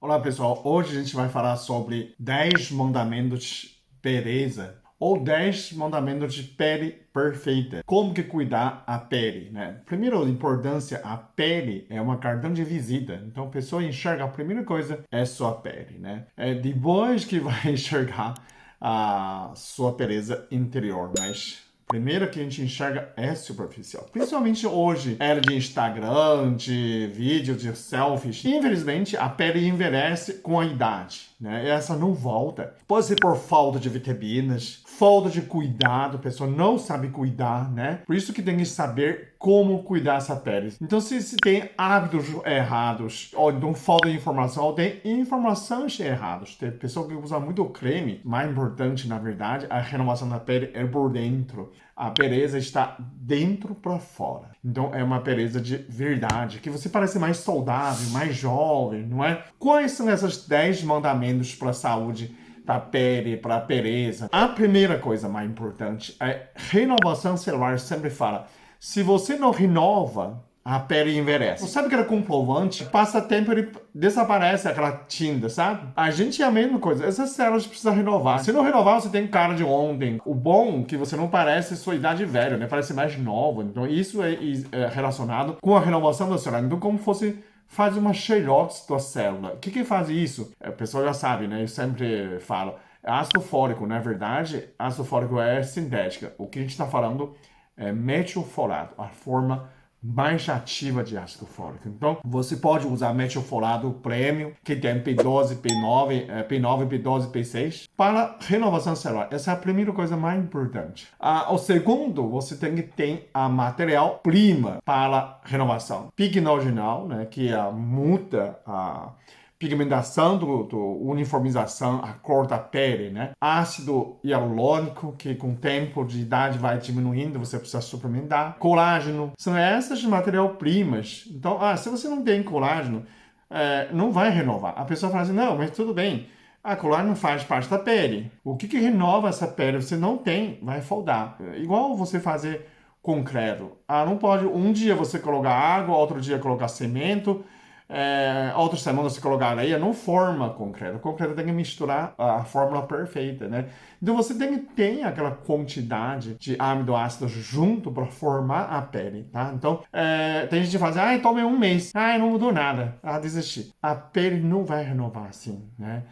Olá pessoal, hoje a gente vai falar sobre 10 mandamentos de beleza ou 10 mandamentos de pele perfeita. Como que cuidar a pele, né? Primeiro, importância, a pele é uma cartão de visita. Então a pessoa enxerga, a primeira coisa é sua pele, né? Depois que vai enxergar a sua beleza interior, mas primeiro que a gente enxerga é superficial. Principalmente hoje, era de Instagram, de vídeo, de selfies. Infelizmente, a pele envelhece com a idade, né? E essa não volta. Pode ser por falta de vitaminas, falta de cuidado, a pessoa não sabe cuidar, né? Por isso que tem que saber como cuidar essa pele. Então, se tem hábitos errados, ou então falta de informação, ou tem informações erradas. Tem pessoa que usa muito creme. Mais importante, na verdade, a renovação da pele é por dentro. A beleza está dentro para fora. Então é uma beleza de verdade, que você parece mais saudável, mais jovem, não é? Quais são esses 10 mandamentos para a saúde da pele, para a beleza? A primeira coisa mais importante é renovação celular. Sempre fala, se você não renova, a pele envelhece. Sabe aquele comprovante? Passa tempo e desaparece aquela tinta, sabe? A gente é a mesma coisa. Essas células precisam renovar. Se não renovar, você tem cara de ontem. O bom é que você não parece sua idade velha, né? Parece mais nova. Então isso é relacionado com a renovação da célula. Então como fosse faz uma xerox da célula. O que faz isso? A pessoa já sabe, né? Eu sempre falo. Ácido fólico, na verdade, ácido fólico é sintética. O que a gente está falando é metilfolato, a forma mais ativa de ácido fólico. Então, você pode usar metilfolato premium, que tem P12, P9, P9, P12, P6, para renovação celular. Essa é a primeira coisa mais importante. O segundo, você tem que ter a material prima para renovação. Pignogenal, né, que muda a pigmentação uniformização, a cor da pele, né? Ácido hialurônico, que com o tempo de idade vai diminuindo, você precisa suplementar. Colágeno, são essas material-primas. Então, se você não tem colágeno, não vai renovar. A pessoa fala assim, não, mas tudo bem, a colágeno faz parte da pele. O que renova essa pele? Você não tem, vai faltar. Igual você fazer concreto. Não pode um dia você colocar água, outro dia colocar cimento, outra semana você colocar areia, não forma concreto. O concreto tem que misturar a fórmula perfeita, né? Então você tem que ter aquela quantidade de aminoácidos junto para formar a pele, tá? Então, tem gente que fala assim, tome um mês, não mudou nada, desistir. A pele não vai renovar assim, né?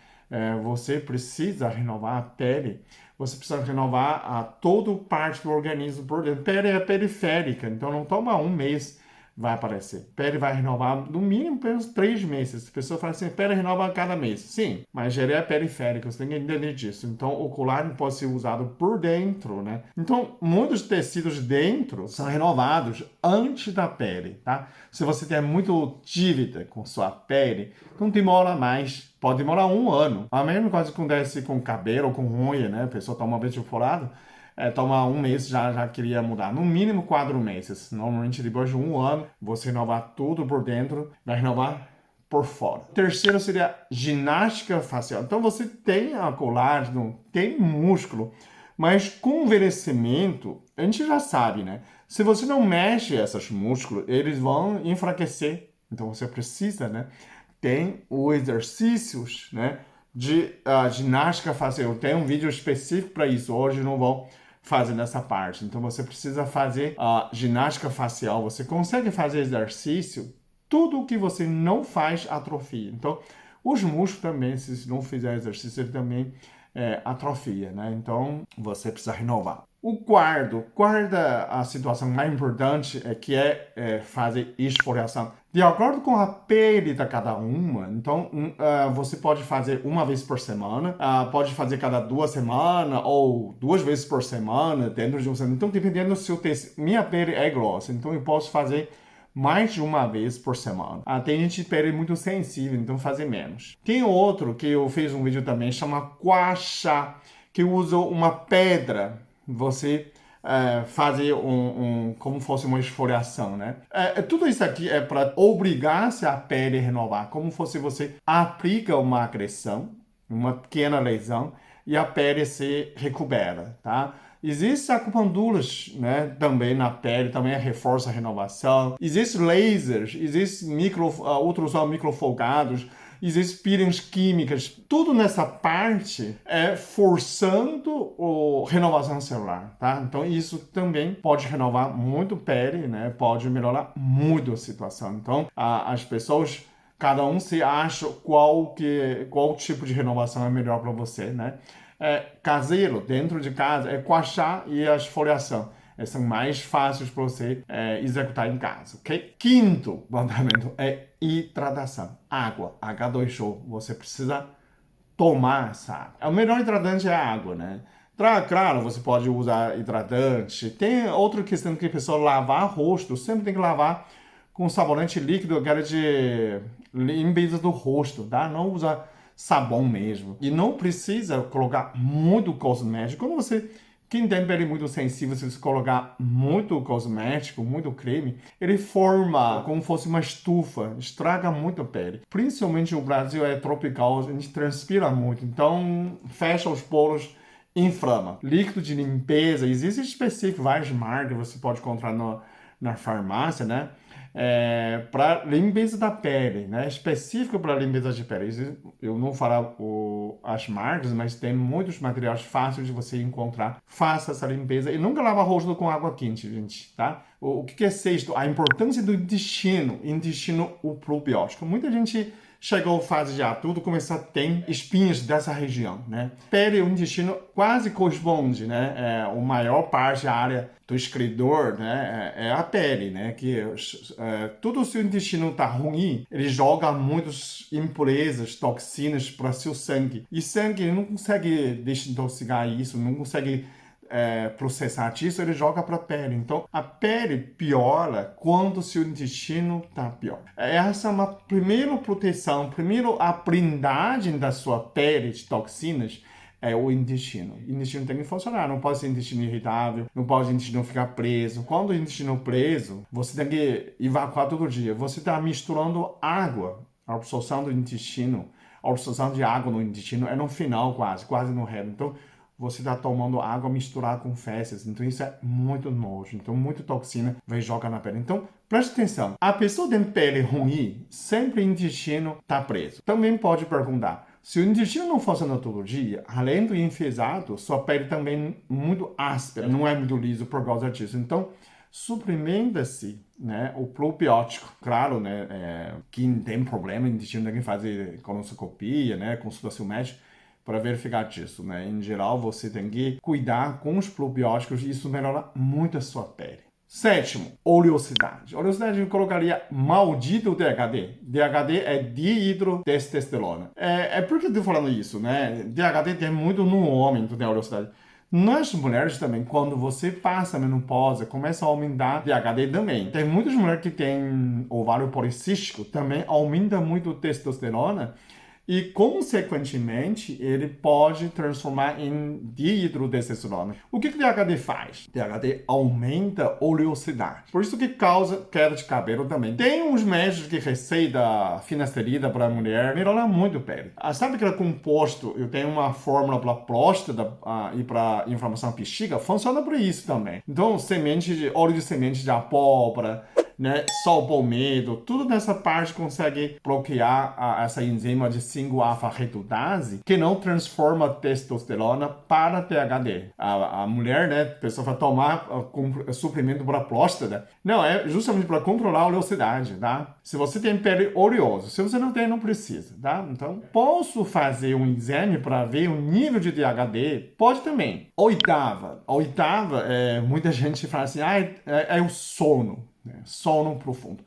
Você precisa renovar a pele, você precisa renovar toda parte do organismo por dentro. Pele é periférica, então não toma um mês, vai aparecer. Pele vai renovar no mínimo pelos 3 meses. A pessoa fala assim, pele renova a cada mês. Sim, mas ele é periférico, você tem que entender disso. Então, o colágeno pode ser usado por dentro, né? Então, muitos tecidos dentro são renovados antes da pele, tá? Se você tem muito dívida com sua pele, não demora mais. Pode demorar 1 ano. A mesma coisa que acontece com cabelo ou com unha, né? A pessoa toma metilfolato, toma 1 mês, já queria mudar. No mínimo 4 meses. Normalmente, depois de 1 ano, você renovar tudo por dentro, vai renovar por fora. O terceiro seria ginástica facial. Então, você tem a colágeno, tem músculo, mas com envelhecimento, a gente já sabe, né? Se você não mexe esses músculos, eles vão enfraquecer. Então, você precisa, né? Tem os exercícios, né? De ginástica facial. Tem um vídeo específico para isso. Hoje não vou fazer nessa parte. Então você precisa fazer a ginástica facial. Você consegue fazer exercício. Tudo o que você não faz atrofia. Então os músculos também, se não fizer exercício, ele também atrofia, né? Então você precisa renovar. O quarto, a situação mais importante é fazer esfoliação. De acordo com a pele de cada uma, então você pode fazer uma vez por semana, pode fazer cada 2 semanas ou 2 vezes por semana, dentro de um semana. Então, dependendo do seu tecido. Minha pele é grossa, então eu posso fazer mais de uma vez por semana. Tem gente de pele muito sensível, então fazer menos. Tem outro que eu fiz um vídeo também, chama gua sha, que usa uma pedra. Você fazer como fosse uma esfoliação, né? Tudo isso aqui é para obrigar-se a pele a renovar, como fosse você aplica uma agressão, uma pequena lesão, e a pele se recupera, tá? Existem acupunturas, né, também na pele, também reforça a renovação. Existem lasers, existem ultrassom microfogados, existem peelings químicas, tudo nessa parte é forçando a renovação celular, tá? Então isso também pode renovar muito a pele, né? Pode melhorar muito a situação. Então as pessoas, cada um se acha qual tipo de renovação é melhor para você, né? Caseiro, dentro de casa, é coachar e a esfoliação. São mais fáceis para você executar em casa, ok? Quinto mandamento é hidratação. Água, H2O. Você precisa tomar essa água. O melhor hidratante é a água, né? Claro, você pode usar hidratante. Tem outra questão que a pessoa lavar rosto, sempre tem que lavar com sabonete líquido, aquela de limpeza do rosto, tá? Não usar sabão mesmo. E não precisa colocar muito cosmético. Quem tem pele muito sensível, se você colocar muito cosmético, muito creme, ele forma como se fosse uma estufa, estraga muito a pele. Principalmente o Brasil é tropical, a gente transpira muito, então fecha os poros, inflama. Líquido de limpeza, existe específico, várias marcas você pode encontrar na farmácia, né? Para limpeza da pele, né? Específico para limpeza de pele. Eu não vou falar as marcas, mas tem muitos materiais fáceis de você encontrar. Faça essa limpeza e nunca lava o rosto com água quente, gente, tá? O que é sexto? A importância do intestino probiótico. Muita gente chegou à fase de adulto, começar a ter espinhas dessa região, né? Pele e o intestino quase corresponde, né? A maior parte da área do excretor, né? É a pele, né? Tudo se o intestino está ruim, ele joga muitas impurezas, toxinas para seu sangue. E sangue ele não consegue desintoxicar isso, não consegue processar isso, ele joga para a pele. Então, a pele piora quando o seu intestino está pior. Essa é uma primeira proteção, primeira aprendizagem da sua pele de toxinas é o intestino. O intestino tem que funcionar, não pode ser intestino irritável, não pode o intestino ficar preso. Quando o intestino preso, você tem que evacuar todo dia. Você está misturando água, a absorção do intestino, a absorção de água no intestino é no final quase no reto. Então, você está tomando água misturada com fezes. Então, isso é muito nojo. Então, muita toxina vai jogar na pele. Então, preste atenção. A pessoa tem pele ruim, sempre o intestino está preso. Também pode perguntar, se o intestino não funciona todo dia, além do enfesado, sua pele também é muito áspera, não é muito liso por causa disso. Então, suplementa-se, né, o probiótico. Claro, né, quem tem problema no intestino tem que fazer colonoscopia, né, consultação médica, para verificar disso, né? Em geral, você tem que cuidar com os probióticos e isso melhora muito a sua pele. Sétimo, oleosidade. Oleosidade eu colocaria maldito DHD. DHD é dihidrotestosterona. Por que eu estou falando isso, né? DHD tem muito no homem, então tem oleosidade. Nas mulheres também, quando você passa a menopausa, começa a aumentar DHD também. Tem muitas mulheres que têm ovário policístico, também aumenta muito a testosterona. E, consequentemente, ele pode transformar em dihidrotestosterona. O que o DHD faz? O DHD aumenta a oleosidade. Por isso que causa queda de cabelo também. Tem uns médicos que receita finasterida para a mulher, melhora muito a pele. Sabe aquele composto, eu tenho uma fórmula para próstata e para inflamação bexiga, funciona para isso também. Então, óleo de semente de abóbora, né, sol palmedo, tudo nessa parte consegue bloquear essa enzima de 5-alfa-redutase que não transforma a testosterona para THD. A mulher, né, a pessoa vai tomar suplemento para próstata. Não, é justamente para controlar a oleosidade, tá? Se você tem pele oleosa, se você não tem, não precisa, tá? Então, posso fazer um exame para ver o nível de THD? Pode também. Oitava, muita gente fala assim, é o sono. Sono profundo.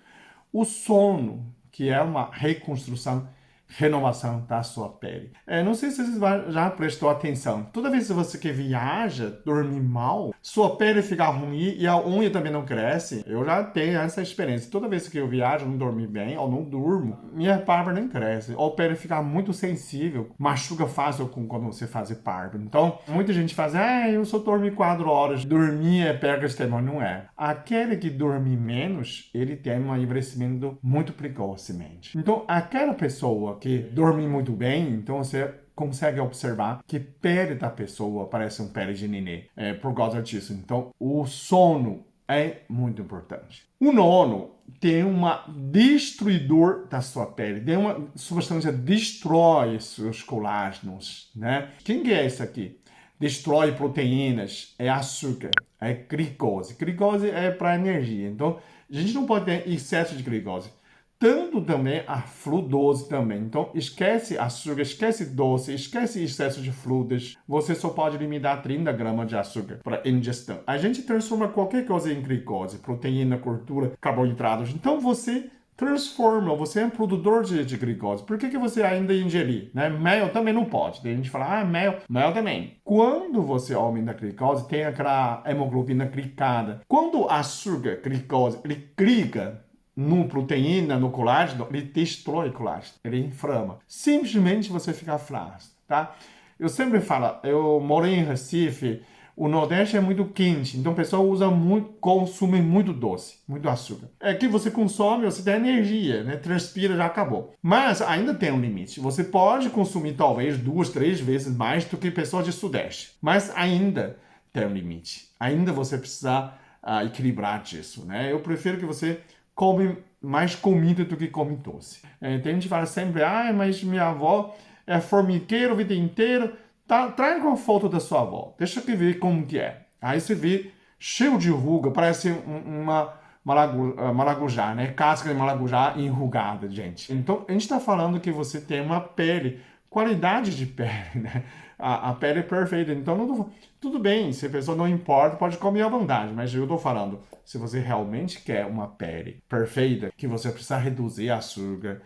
O sono, que é uma reconstrução, renovação da sua pele. Não sei se você já prestou atenção. Toda vez que você que viaja, dorme mal, sua pele fica ruim e a unha também não cresce. Eu já tenho essa experiência. Toda vez que eu viajo, não dormi bem ou não durmo, minha barba nem cresce. Ou a pele fica muito sensível, machuca fácil quando você faz barba. Então, muita gente faz, eu só dormi 4 horas. Dormir é perda de tempo. Não é. Aquele que dorme menos, ele tem um envelhecimento muito precocemente. Então, aquela pessoa que dorme muito bem, então você consegue observar que pele da pessoa parece um pele de nenê, por causa disso. Então, o sono é muito importante. O nono tem um destruidor da sua pele, tem uma substância que destrói seus colágenos, né? Quem que é esse aqui? Destrói proteínas, é açúcar, é glicose. Glicose é para energia, então a gente não pode ter excesso de glicose. Tanto também a frutose também. Então, esquece açúcar, esquece doce, esquece excesso de frutas. Você só pode limitar 30 gramas de açúcar para ingestão. A gente transforma qualquer coisa em glicose, proteína, gordura, carboidratos. Então, você transforma, você é um produtor de glicose. Por que você ainda ingerir? Né? Mel também não pode. Tem gente que fala, mel também. Quando você aumenta a glicose, tem aquela hemoglobina glicada. Quando o açúcar, glicose, ele clica no proteína, no colágeno, ele destrói o colágeno, ele inflama. Simplesmente você fica flácido, tá? Eu sempre falo, eu morei em Recife, o Nordeste é muito quente, então o pessoal usa muito, consome muito doce, muito açúcar. É que você consome, você tem energia, né? Transpira, já acabou. Mas ainda tem um limite. Você pode consumir talvez 2, 3 vezes mais do que pessoas de Sudeste, mas ainda tem um limite. Ainda você precisa equilibrar disso, né? Eu prefiro que você come mais comida do que come doce. Tem gente que fala sempre, mas minha avó é formigueiro a vida inteira. Tá, traga uma foto da sua avó, deixa eu ver como que é. Aí você vê cheio de ruga, parece uma maracujá, né? Casca de maracujá enrugada, gente. Então, a gente está falando que você tem uma pele, qualidade de pele, né? A pele é perfeita. Então, tudo bem, se a pessoa não importa, pode comer à vontade. Mas eu estou falando, se você realmente quer uma pele perfeita, que você precisa reduzir açúcar,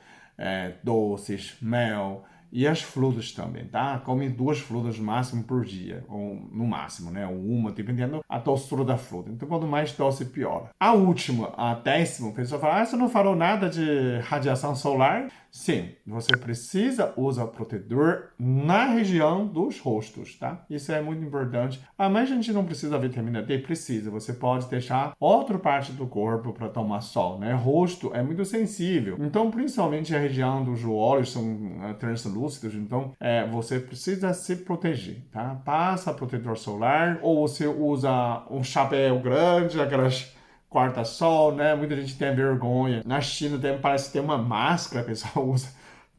doces, mel e as frutas também, tá? Come 2 frutas no máximo por dia, ou no máximo, né? Ou uma, dependendo da textura da fruta. Então, quanto mais doce, pior. A última, a 10ª, a pessoa fala, você não falou nada de radiação solar? Sim, você precisa usar protetor na região dos rostos, tá? Isso é muito importante. Mas a gente não precisa da vitamina D? Precisa. Você pode deixar outra parte do corpo para tomar sol, né? Rosto é muito sensível. Então, principalmente a região dos olhos são translúcidos, então você precisa se proteger, tá? Passa protetor solar ou você usa um chapéu grande, aquelas quarta-sol, né? Muita gente tem vergonha. Na China parece ter uma máscara que a pessoa usa,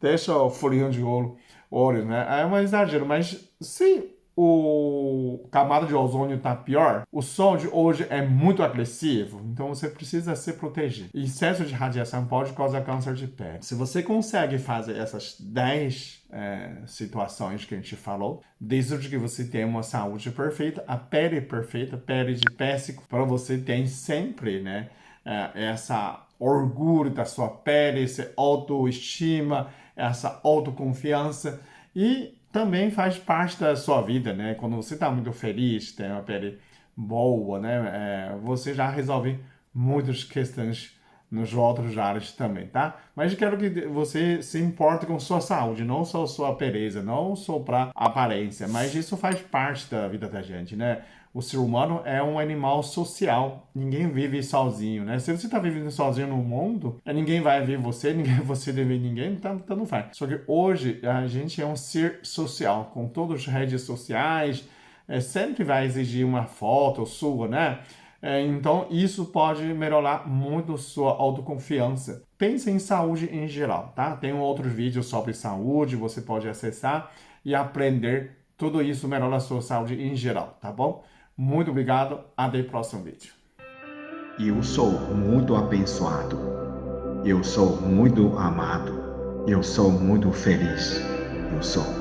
deixa o furinho de olho, né? É um exagero, mas se o camada de ozônio está pior, o sol de hoje é muito agressivo, então você precisa se proteger. Excesso de radiação pode causar câncer de pele. Se você consegue fazer essas 10 situações que a gente falou, desde que você tenha uma saúde perfeita, a pele perfeita, pele de pêssego, para você ter sempre, né, essa orgulho da sua pele, essa autoestima, essa autoconfiança e também faz parte da sua vida, né? Quando você está muito feliz, tem uma pele boa, né? Você já resolve muitas questões nos outros áreas também, tá? Mas eu quero que você se importe com sua saúde, não só sua beleza, não só para aparência, mas isso faz parte da vida da gente, né? O ser humano é um animal social, ninguém vive sozinho, né? Se você está vivendo sozinho no mundo, ninguém vai ver você, ninguém você deve ver ninguém, então não faz. Só que hoje a gente é um ser social, com todas as redes sociais, sempre vai exigir uma foto sua, né? Então, isso pode melhorar muito sua autoconfiança. Pense em saúde em geral, tá? Tem um outro vídeo sobre saúde, você pode acessar e aprender. Tudo isso melhora a sua saúde em geral, tá bom? Muito obrigado, até o próximo vídeo. Eu sou muito abençoado. Eu sou muito amado. Eu sou muito feliz. Eu sou.